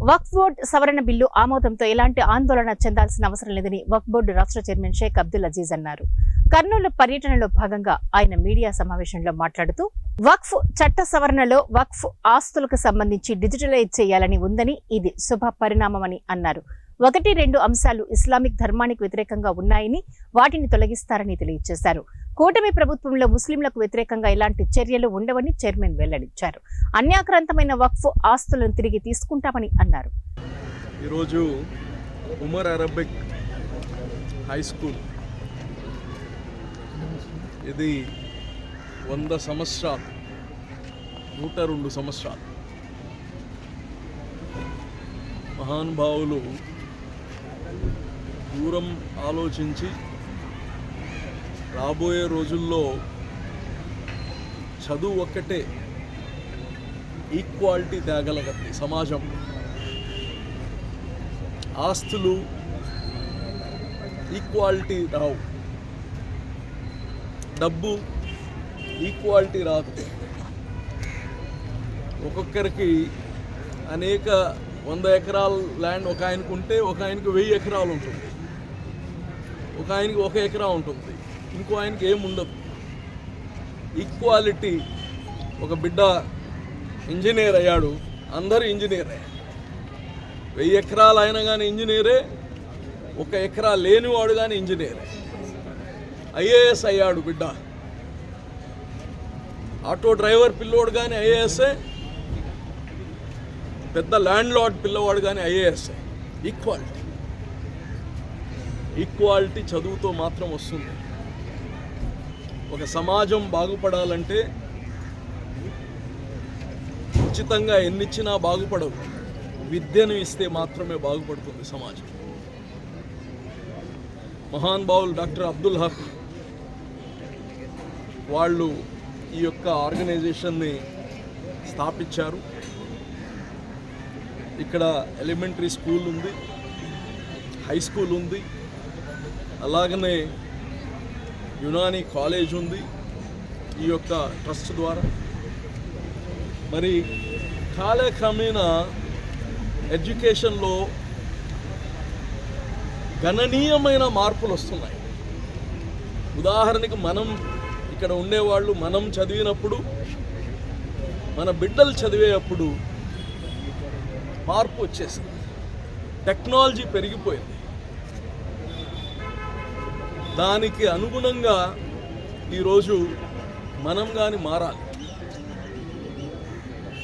వక్ఫ్ board సవరణ bill ఆమోదంతో ఎలాంటి ఆందోళన చెందాల్సిన అవసరం లేదని వక్ఫ్ బోర్డు రాష్ట్ర చైర్మన్ షేక్ అబ్దుల్ అజీజ్ అన్నారు. కర్నూలు పర్యటనలో భాగంగా ఆయన మీడియా సమావేశంలో మాట్లాడుతూ వక్ఫ్ చట్ట సవరణలో వక్ఫ్ ఆస్తులకు సంబంధించి డిజిటలైజ్ చేయాలని ఉందని, ఇది శుభ పరిణామమని అన్నారు. 1-2 అంశాలు ఇస్లామిక్ ధర్మానికి వ్యతిరేకంగా ఉన్నాయని, వాటిని తొలగిస్తారని తెలియజేశారు. కూటమి ప్రభుత్వంలో ముస్లింలకు వ్యతిరేకంగా ఎలాంటి చర్యలు ఉండవని చైర్మన్ వెల్లడించారు. అన్యాక్రాంతమైన వక్ఫ్ ఆస్తులను తిరిగి తీసుకుంటామని అన్నారు. ఈరోజు ఉమర్ అరబిక్ హై స్కూల్ ఇది 100 సంవత్సరాలు, 102 సంవత్సరాలు మహానుభావులు దూరం ఆలోచించి రాబోయే రోజుల్లో చదువు ఒక్కటే ఈక్వాలిటీ తేగలగద్ది సమాజం. ఆస్తులు ఈక్వాలిటీ రావు, డబ్బు ఈక్వాలిటీ రాదు. ఒక్కొక్కరికి అనేక 100 ఎకరాల ల్యాండ్ ఒక ఆయనకు ఉంటే ఒక ఆయనకు 1000 ఎకరాలు ఉంటుంది, ఒక ఆయనకి 1 ఎకరా ఉంటుంది, ఇంకో ఆయనకి ఏముండదు. ఈక్వాలిటీ. ఒక బిడ్డ ఇంజనీర్ అయ్యాడు, అందరూ ఇంజనీరే. 1000 ఎకరాలు అయినా కానీ ఇంజనీరే, 1 ఎకరా లేనివాడు కానీ ఇంజనీరే. ఐఏఎస్ అయ్యాడు బిడ్డ, ఆటో డ్రైవర్ పిల్లోడు కానీ ఐఏఎస్ఏ, పెద్ద ల్యాండ్ లార్డ్ పిల్లవాడు కానీ ఐఏఎస్ఏ. ఈక్వాలిటీ. ఈక్వాలిటీ చదువుతో మాత్రం వస్తుంది. ఒక సమాజం బాగుపడాలంటే ఉచితంగా ఎన్నిచ్చినా బాగుపడవు, విద్యను ఇస్తే మాత్రమే బాగుపడుతుంది సమాజం. మహానుభావులు డాక్టర్ అబ్దుల్ హక్ వాళ్ళు ఈ యొక్క ఆర్గనైజేషన్ని స్థాపించారు. ఇక్కడ ఎలిమెంటరీ స్కూల్ ఉంది, హై స్కూల్ ఉంది, అలాగనే యునానీ కాలేజ్ ఉంది ఈ యొక్క ట్రస్ట్ ద్వారా. మరి కాలక్రమేణా ఎడ్యుకేషన్లో గణనీయమైన మార్పులు వస్తున్నాయి. ఉదాహరణకి మనం ఇక్కడ ఉండేవాళ్ళు, మనం చదివినప్పుడు, మన బిడ్డలు చదివేటప్పుడు మార్పు వచ్చేసింది. టెక్నాలజీ పెరిగిపోయింది. దానికి అనుగుణంగా ఈరోజు మనం కానీ మారాలి.